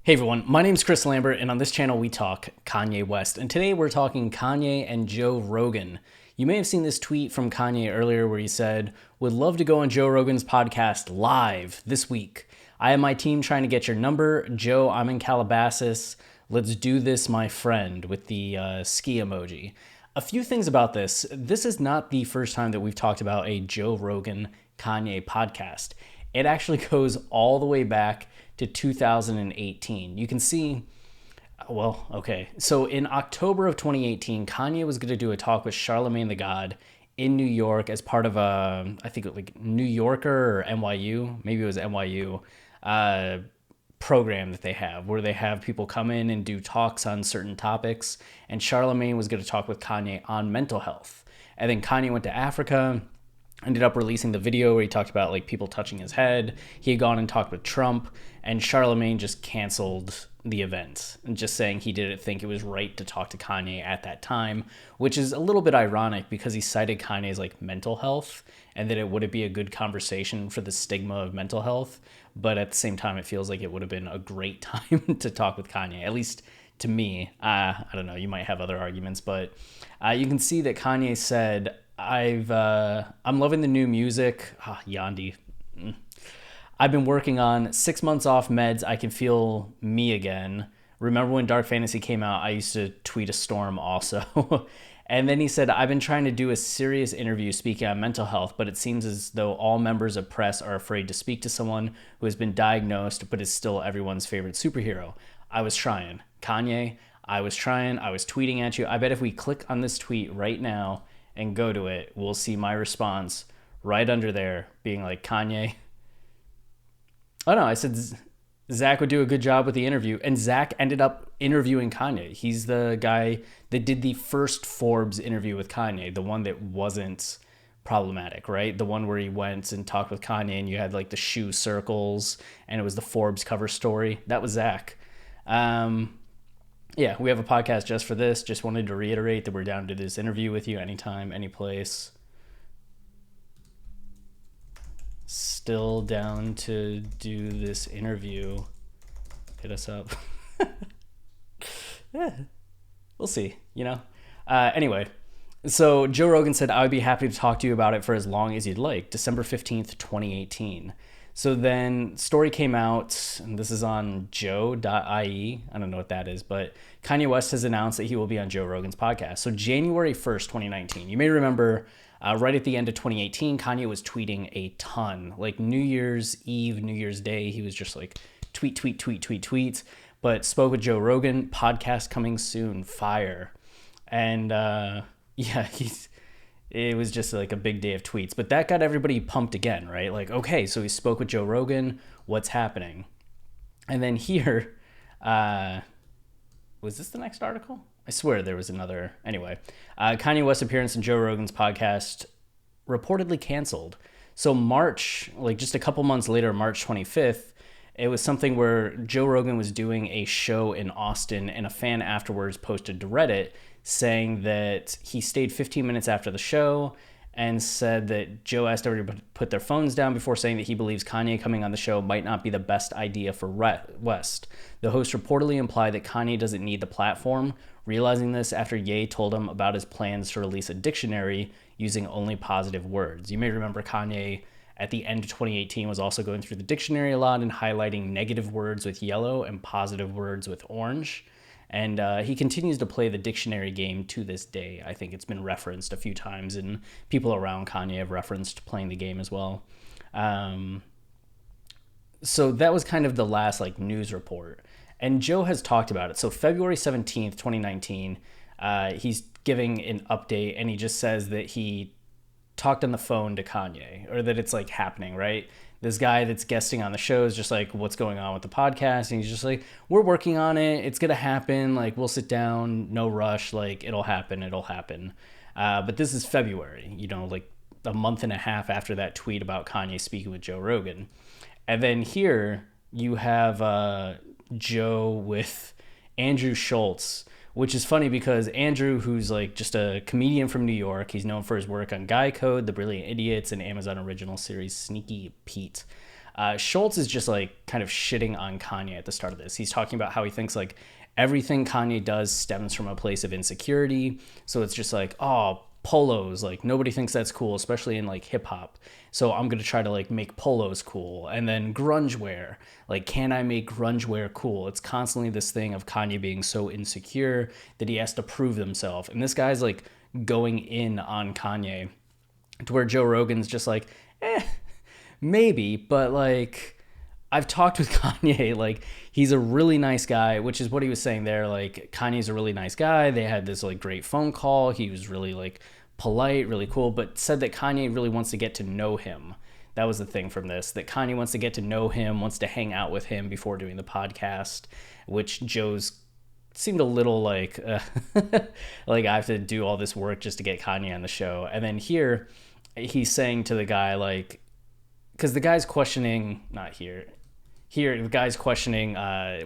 Hey everyone, my name's Chris Lambert, and on this channel we talk Kanye West. And today we're talking Kanye and Joe Rogan. You may have seen this tweet from Kanye earlier where he said, "Would love to go on Joe Rogan's podcast live this week. I have my team trying to get your number. Joe, I'm in Calabasas. Let's do this, my friend," with the ski emoji. A few things about this. This is not the first time that we've talked about a Joe Rogan Kanye podcast. It actually goes all the way back to 2018. You can see, so in October of 2018, Kanye was going to do a talk with Charlamagne The God in New York as part of I think like New Yorker or NYU, maybe it was NYU, program that they have where they have people come in and do talks on certain topics. And Charlamagne was going to talk with Kanye on mental health. And then Kanye went to Africa, ended up releasing the video where he talked about like people touching his head. He had gone and talked with Trump, and Charlamagne just canceled the event and just saying he didn't think it was right to talk to Kanye at that time, which is a little bit ironic because he cited Kanye's like mental health and that it wouldn't be a good conversation for the stigma of mental health. But at the same time, it feels like it would have been a great time to talk with Kanye, at least to me. I don't know, you might have other arguments, but you can see that Kanye said, I'm loving the new music. Yandi. I've been working on 6 months off meds. I can feel me again. Remember when Dark Fantasy came out? I used to tweet a storm also. And then he said, I've been trying to do a serious interview speaking on mental health, but it seems as though all members of press are afraid to speak to someone who has been diagnosed, but is still everyone's favorite superhero. I was trying. Kanye, I was trying. I was tweeting at you. I bet if we click on this tweet right now and go to it, we'll see my response right under there being like, Kanye. Oh no, I said Zach would do a good job with the interview, and Zach ended up interviewing Kanye. He's the guy that did the first Forbes interview with Kanye, the one that wasn't problematic, right? The one where he went and talked with Kanye and you had like the shoe circles and it was the Forbes cover story. That was Zach. Yeah, we have a podcast just for this. Just wanted to reiterate that we're down to do this interview with you anytime, any place. Still down to do this interview. Hit us up. Yeah, we'll see, Anyway, so Joe Rogan said, I would be happy to talk to you about it for as long as you'd like. December 15th, 2018. So then story came out, and this is on joe.ie. I don't know what that is, but Kanye West has announced that he will be on Joe Rogan's podcast. So January 1st, 2019. You may remember right at the end of 2018, Kanye was tweeting a ton. Like New Year's Eve, New Year's Day, he was just like tweet. But spoke with Joe Rogan, podcast coming soon, fire. And it was just like a big day of tweets, but that got everybody pumped again, right? Like, okay, so he spoke with Joe Rogan, what's happening? And then here, was this the next article? I swear there was another. Anyway, Kanye West's appearance in Joe Rogan's podcast reportedly canceled. So March, like just a couple months later, March 25th, it was something where Joe Rogan was doing a show in Austin, and a fan afterwards posted to Reddit saying that he stayed 15 minutes after the show and said that Joe asked everybody to put their phones down before saying that he believes Kanye coming on the show might not be the best idea for West. The host reportedly implied that Kanye doesn't need the platform, realizing this after Yeoh told him about his plans to release a dictionary using only positive words. You may remember Kanye at the end of 2018 was also going through the dictionary a lot and highlighting negative words with yellow and positive words with orange. And he continues to play the dictionary game to this day. I think it's been referenced a few times, and people around Kanye have referenced playing the game as well. So that was kind of the last like news report. And Joe has talked about it. So February 17th, 2019, he's giving an update, and he just says that he talked on the phone to Kanye, or that it's like happening, right? This guy that's guesting on the show is just like, what's going on with the podcast? And he's just like, we're working on it. It's going to happen. Like, we'll sit down, no rush. Like, it'll happen. But this is February, like a month and a half after that tweet about Kanye speaking with Joe Rogan. And then here you have Joe with Andrew Shultz, which is funny because Andrew, who's like just a comedian from New York, he's known for his work on Guy Code, The Brilliant Idiots, and Amazon original series Sneaky Pete. Shultz is just like kind of shitting on Kanye at the start of this. He's talking about how he thinks like everything Kanye does stems from a place of insecurity. So it's just like, oh, polos, like nobody thinks that's cool, especially in like hip hop. So I'm going to try to like make polos cool. And then grunge wear, like, can I make grunge wear cool? It's constantly this thing of Kanye being so insecure that he has to prove himself. And this guy's like going in on Kanye to where Joe Rogan's just like, maybe, but like, I've talked with Kanye, like, he's a really nice guy, which is what he was saying there. Like, Kanye's a really nice guy. They had this like great phone call. He was really like polite, really cool, but said that Kanye really wants to get to know him. That was the thing from this, that Kanye wants to get to know him, wants to hang out with him before doing the podcast, which Joe's seemed a little like, like I have to do all this work just to get Kanye on the show. And then here he's saying to the guy, like, because the guy's questioning, not here, the guy's questioning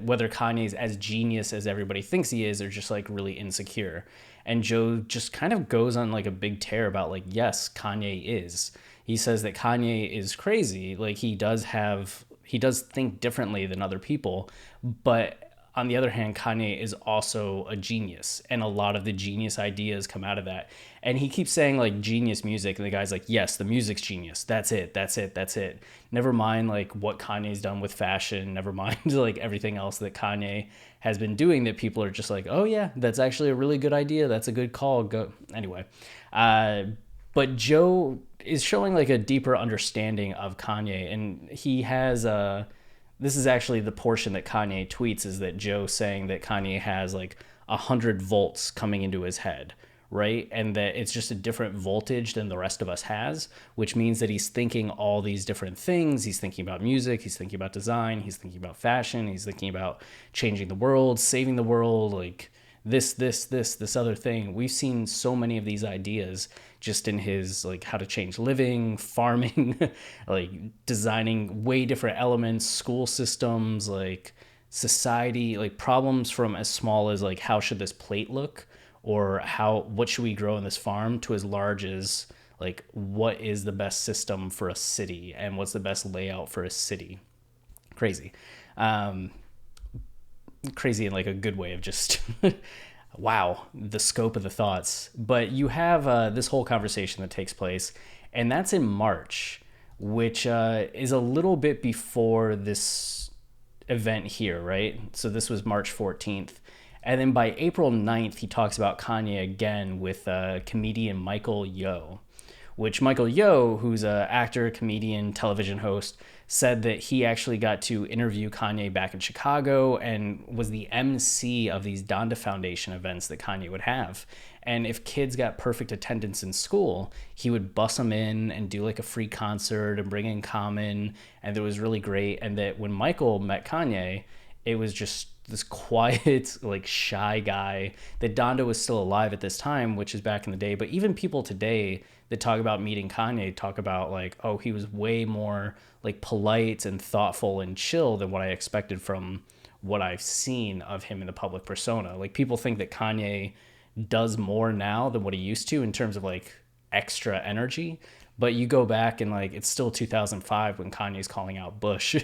whether Kanye's as genius as everybody thinks he is, or just like really insecure. And Joe just kind of goes on like a big tear about like, yes, Kanye is. He says that Kanye is crazy. Like he does think differently than other people, but on the other hand, Kanye is also a genius, and a lot of the genius ideas come out of that. And he keeps saying like genius music, and the guy's like, yes, the music's genius. That's it. Never mind like what Kanye's done with fashion. Never mind like everything else that Kanye has been doing that people are just like, oh yeah, that's actually a really good idea. That's a good call. Go anyway. But Joe is showing like a deeper understanding of Kanye, and he has this is actually the portion that Kanye tweets, is that Joe saying that Kanye has like 100 volts coming into his head, right? And that it's just a different voltage than the rest of us has, which means that he's thinking all these different things. He's thinking about music, he's thinking about design, he's thinking about fashion, he's thinking about changing the world, saving the world, like this other thing. We've seen so many of these ideas just in his like how to change living, farming, like designing way different elements, school systems, like society, like problems from as small as like how should this plate look, or what should we grow in this farm, to as large as like what is the best system for a city and what's the best layout for a city. Crazy. Crazy in like a good way of just wow, the scope of the thoughts. But you have this whole conversation that takes place, and that's in March, which is a little bit before this event here, right? So this was March 14th. And then by April 9th, he talks about Kanye again with comedian Michael Yeoh, which Michael Yeoh, who's an actor, comedian, television host, said that he actually got to interview Kanye back in Chicago and was the MC of these Donda Foundation events that Kanye would have. And if kids got perfect attendance in school, he would bus them in and do like a free concert and bring in Common. And it was really great. And that when Michael met Kanye, it was just this quiet, like shy guy, that Donda was still alive at this time, which is back in the day. But even people today that talk about meeting Kanye talk about like, oh, he was way more like polite and thoughtful and chill than what I expected from what I've seen of him in the public persona. Like people think that Kanye does more now than what he used to in terms of like extra energy. But you go back and like, it's still 2005 when Kanye's calling out Bush,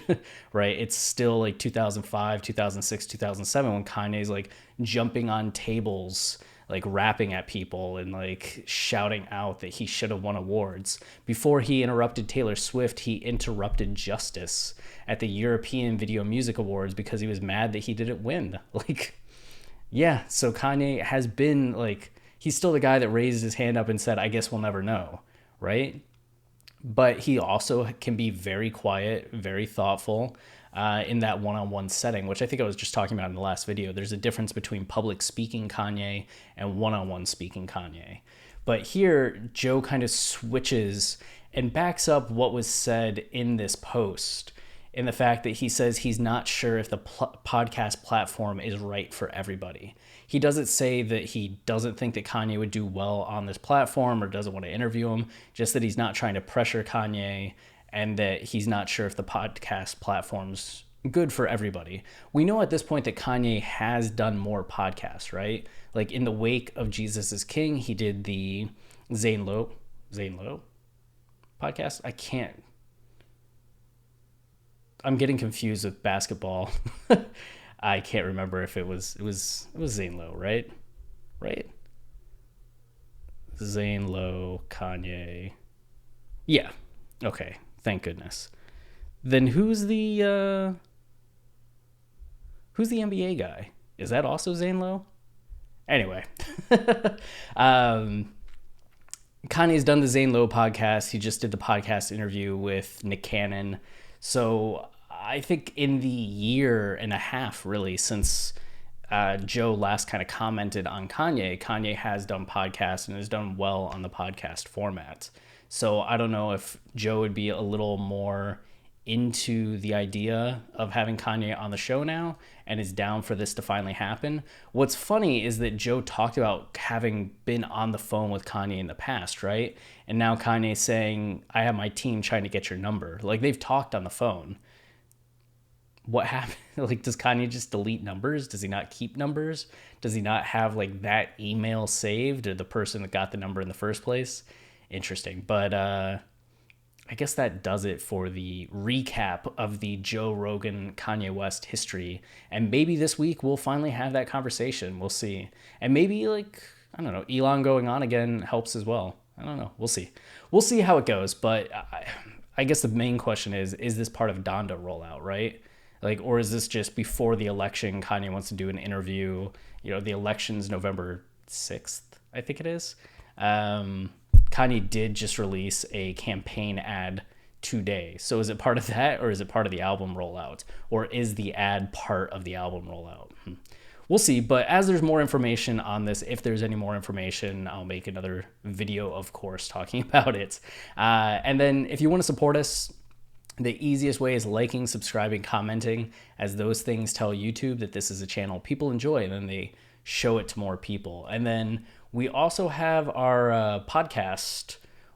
right? It's still like 2005, 2006, 2007 when Kanye's like jumping on tables, like rapping at people and like shouting out that he should have won awards. Before he interrupted Taylor Swift, he interrupted Justice at the European Video Music Awards because he was mad that he didn't win. Like, yeah, so Kanye has been like, he's still the guy that raised his hand up and said, I guess we'll never know, right? But he also can be very quiet, very thoughtful in that one-on-one setting, which I think I was just talking about in the last video. There's a difference between public speaking Kanye and one-on-one speaking Kanye. But here, Joe kind of switches and backs up what was said in this post in the fact that he says he's not sure if the podcast platform is right for everybody. He doesn't say that he doesn't think that Kanye would do well on this platform or doesn't want to interview him, just that he's not trying to pressure Kanye and that he's not sure if the podcast platform's good for everybody. We know at this point that Kanye has done more podcasts, right? Like in the wake of Jesus is King, he did the Zane Lowe podcast. I can't. I'm getting confused with basketball. I can't remember if it was Zane Lowe, right? Right? Zane Lowe, Kanye. Yeah. Okay. Thank goodness. Then who's the NBA guy? Is that also Zane Lowe? Anyway, Kanye's done the Zane Lowe podcast. He just did the podcast interview with Nick Cannon. So I think in the year and a half, really, since Joe last kind of commented on Kanye, Kanye has done podcasts and has done well on the podcast format. So I don't know if Joe would be a little more into the idea of having Kanye on the show now and is down for this to finally happen. What's funny is that Joe talked about having been on the phone with Kanye in the past, right? And now Kanye's saying, I have my team trying to get your number. Like, they've talked on the phone. What happened? Like, does Kanye just delete numbers? Does he not keep numbers? Does he not have like that email saved, or the person that got the number in the first place? Interesting. But I guess that does it for the recap of the Joe Rogan Kanye West history. And maybe this week we'll finally have that conversation. We'll see. And maybe, like, I don't know, Elon going on again helps as well. I don't know. We'll see. We'll see how it goes. But I guess the main question is this part of Donda rollout, right? Like, or is this just before the election? Kanye wants to do an interview. You know, the election's November 6th, I think it is. Kanye did just release a campaign ad today. So is it part of that, or is it part of the album rollout? Or is the ad part of the album rollout? We'll see. But as there's more information on this, if there's any more information, I'll make another video, of course, talking about it. And then if you want to support us, the easiest way is liking, subscribing, commenting, as those things tell YouTube that this is a channel people enjoy, and then they show it to more people. And then we also have our podcast,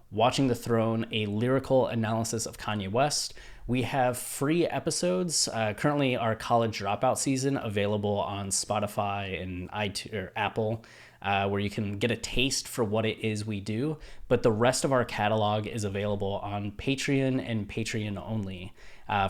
Watching the Throne, a lyrical analysis of Kanye West. We have free episodes. Currently, our college dropout season available on Spotify and iTunes, or Apple, where you can get a taste for what it is we do. But the rest of our catalog is available on Patreon and Patreon only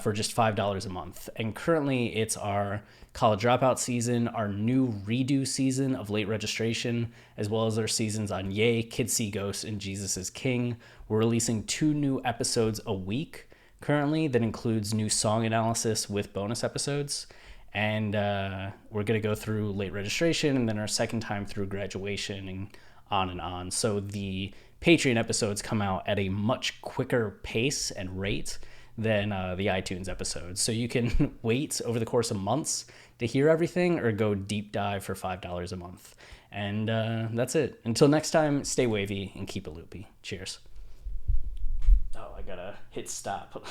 for just $5 a month. And currently, it's our college dropout season, our new redo season of late registration, as well as our seasons on Yeoh, Kids See Ghosts, and Jesus is King. We're releasing 2 new episodes a week currently that includes new song analysis with bonus episodes. And we're going to go through late registration and then our second time through graduation and on and on. So the Patreon episodes come out at a much quicker pace and rate than the iTunes episodes. So you can wait over the course of months to hear everything, or go deep dive for $5 a month. And that's it. Until next time, stay wavy and keep it loopy. Cheers. Oh, I gotta hit stop.